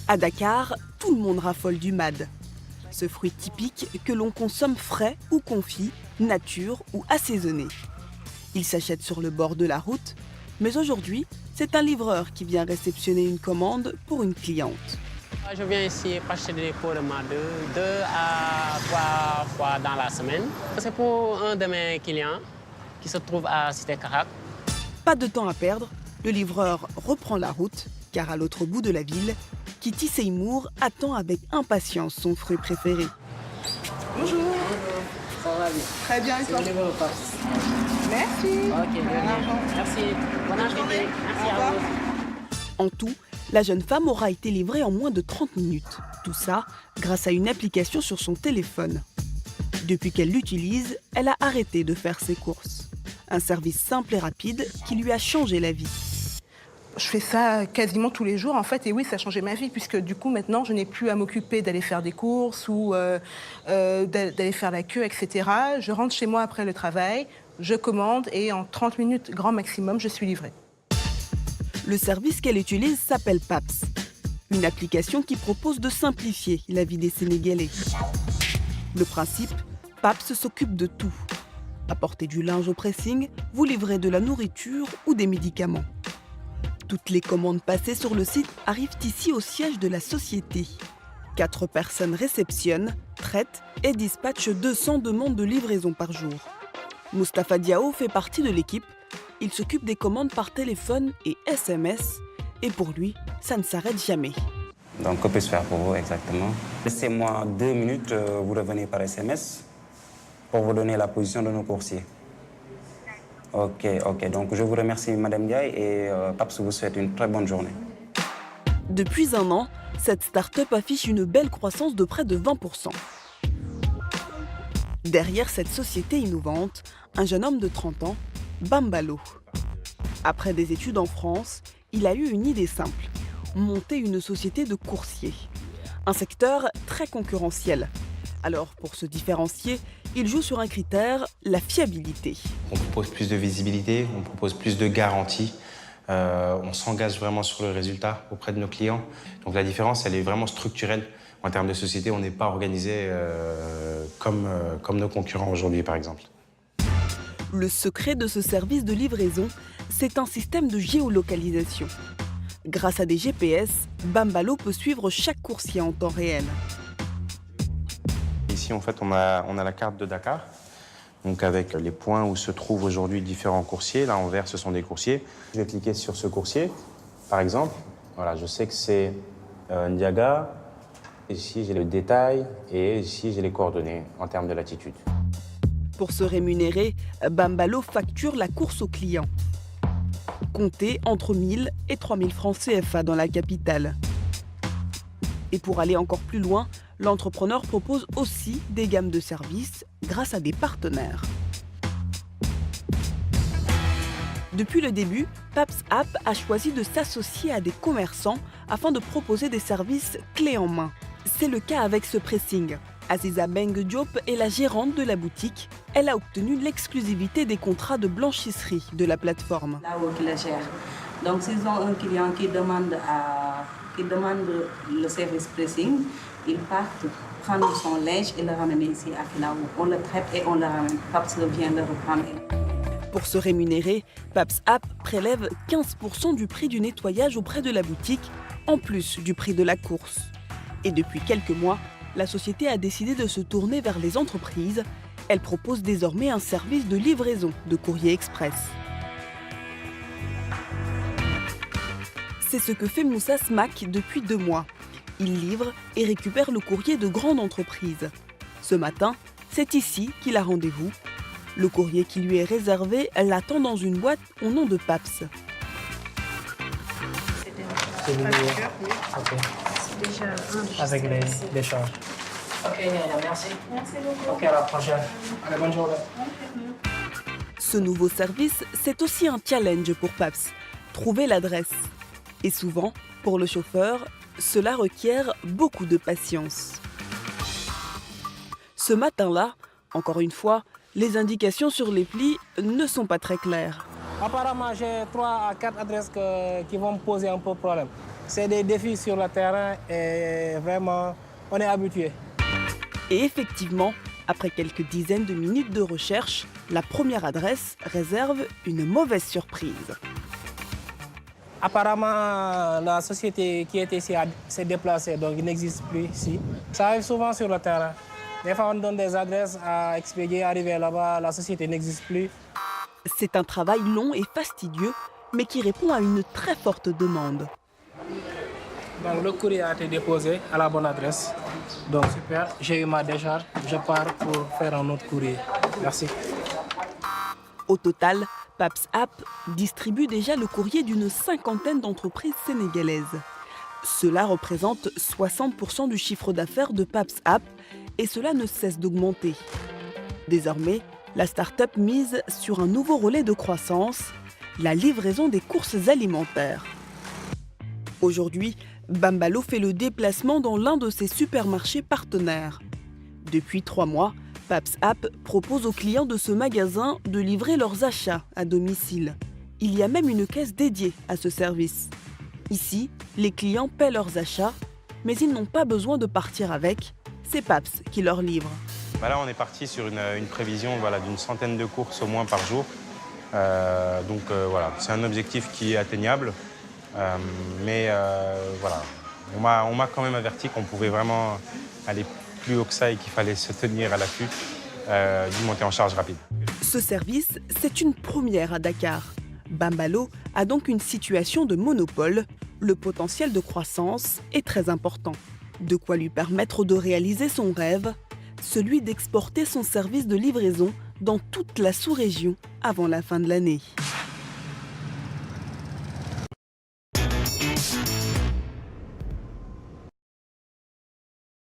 À Dakar, tout le monde raffole du mad. Ce fruit typique que l'on consomme frais ou confit, nature ou assaisonné. Il s'achète sur le bord de la route, mais aujourd'hui, c'est un livreur qui vient réceptionner une commande pour une cliente. Je viens ici pour acheter des pots de mad 2 à 3 fois dans la semaine. C'est pour un de mes clients qui se trouve à Cité Carac. Pas de temps à perdre, le livreur reprend la route, car à l'autre bout de la ville, Kitty Seymour attend avec impatience son fruit préféré. Bonjour. Ça va bien. Très bien, et toi? Merci. Ok, bien. Merci. Bonne journée. Merci à vous. En tout, la jeune femme aura été livrée en moins de 30 minutes. Tout ça grâce à une application sur son téléphone. Depuis qu'elle l'utilise, elle a arrêté de faire ses courses. Un service simple et rapide qui lui a changé la vie. Je fais ça quasiment tous les jours, en fait, et oui, ça a changé ma vie, puisque du coup, maintenant, je n'ai plus à m'occuper d'aller faire des courses ou d'aller faire la queue, etc. Je rentre chez moi après le travail, je commande, et en 30 minutes, grand maximum, je suis livrée. Le service qu'elle utilise s'appelle PAPS, une application qui propose de simplifier la vie des Sénégalais. Le principe, PAPS s'occupe de tout. Apportez du linge au pressing, vous livrez de la nourriture ou des médicaments. Toutes les commandes passées sur le site arrivent ici au siège de la société. 4 personnes réceptionnent, traitent et dispatchent 200 demandes de livraison par jour. Moustapha Diao fait partie de l'équipe. Il s'occupe des commandes par téléphone et SMS. Et pour lui, ça ne s'arrête jamais. Donc, que puis-je faire pour vous exactement? Laissez-moi 2 minutes, vous revenez par SMS pour vous donner la position de nos coursiers. Ok. Donc, je vous remercie, Madame Diaye, et PAPS vous souhaite une très bonne journée. Depuis un an, cette start-up affiche une belle croissance de près de 20%. Derrière cette société innovante, un jeune homme de 30 ans, Bambalo. Après des études en France, il a eu une idée simple, monter une société de coursiers. Un secteur très concurrentiel. Alors, pour se différencier, il joue sur un critère, la fiabilité. On propose plus de visibilité, on propose plus de garanties. On s'engage vraiment sur le résultat auprès de nos clients. Donc la différence, elle est vraiment structurelle. En termes de société, on n'est pas organisé comme nos concurrents aujourd'hui, par exemple. Le secret de ce service de livraison, c'est un système de géolocalisation. Grâce à des GPS, Bambalo peut suivre chaque coursier en temps réel. Ici, en fait, on a la carte de Dakar, donc avec les points où se trouvent aujourd'hui différents coursiers. Là, en vert, ce sont des coursiers. Je vais cliquer sur ce coursier, par exemple. Voilà, je sais que c'est Ndiaga. Ici, j'ai le détail et ici, j'ai les coordonnées en termes de latitude. Pour se rémunérer, Bambalo facture la course au client. Comptez entre 1000 et 3000 francs CFA dans la capitale. Et pour aller encore plus loin, l'entrepreneur propose aussi des gammes de services grâce à des partenaires. Depuis le début, PAPS App a choisi de s'associer à des commerçants afin de proposer des services clés en main. C'est le cas avec ce pressing. Aziza Beng Diop est la gérante de la boutique. Elle a obtenu l'exclusivité des contrats de blanchisserie de la plateforme. Là où ils le gèrent. Donc, s'ils ont un client qui demande le service pressing, ils partent prendre son linge et le ramener ici à Filao. On le traite et on le ramène. PAPS vient le reprendre. Pour se rémunérer, PAPS App prélève 15% du prix du nettoyage auprès de la boutique, en plus du prix de la course. Et depuis quelques mois, la société a décidé de se tourner vers les entreprises. Elle propose désormais un service de livraison de courrier express. C'est ce que fait Moussa Smack depuis 2 mois. Il livre et récupère le courrier de grandes entreprises. Ce matin, c'est ici qu'il a rendez-vous. Le courrier qui lui est réservé l'attend dans une boîte au nom de PAPS. C'est déjà avec les charges. Ok, merci. Merci beaucoup. Ok, à la prochaine. Allez, bonne journée. Ce nouveau service, c'est aussi un challenge pour PAPS. Trouver l'adresse. Et souvent, pour le chauffeur, cela requiert beaucoup de patience. Ce matin-là, encore une fois, les indications sur les plis ne sont pas très claires. Apparemment, j'ai 3 à 4 adresses qui vont me poser un peu de problème. C'est des défis sur le terrain et vraiment, on est habitué. Et effectivement, après quelques dizaines de minutes de recherche, la première adresse réserve une mauvaise surprise. Apparemment, la société qui était ici s'est déplacée, donc il n'existe plus ici. Ça arrive souvent sur le terrain. Des fois, on donne des adresses à expédier, arriver là-bas, la société n'existe plus. C'est un travail long et fastidieux, mais qui répond à une très forte demande. Donc le courrier a été déposé à la bonne adresse. Donc super, j'ai eu ma décharge, je pars pour faire un autre courrier. Merci. Au total, PAPS App distribue déjà le courrier d'une 50aine d'entreprises sénégalaises. Cela représente 60% du chiffre d'affaires de PAPS App et cela ne cesse d'augmenter. Désormais, la start-up mise sur un nouveau relais de croissance, la livraison des courses alimentaires. Aujourd'hui, Bambalo fait le déplacement dans l'un de ses supermarchés partenaires. Depuis 3 mois, PAPS App propose aux clients de ce magasin de livrer leurs achats à domicile. Il y a même une caisse dédiée à ce service. Ici, les clients paient leurs achats, mais ils n'ont pas besoin de partir avec. C'est PAPS qui leur livre. Là, on est parti sur une prévision d'une centaine de courses au moins par jour. Voilà, c'est un objectif qui est atteignable. Voilà, on m'a quand même averti qu'on pouvait vraiment aller plus haut que ça et qu'il fallait se tenir à l'affût d'une montée en charge rapide. Ce service, c'est une première à Dakar. Bambalo a donc une situation de monopole. Le potentiel de croissance est très important. De quoi lui permettre de réaliser son rêve, celui d'exporter son service de livraison dans toute la sous-région avant la fin de l'année.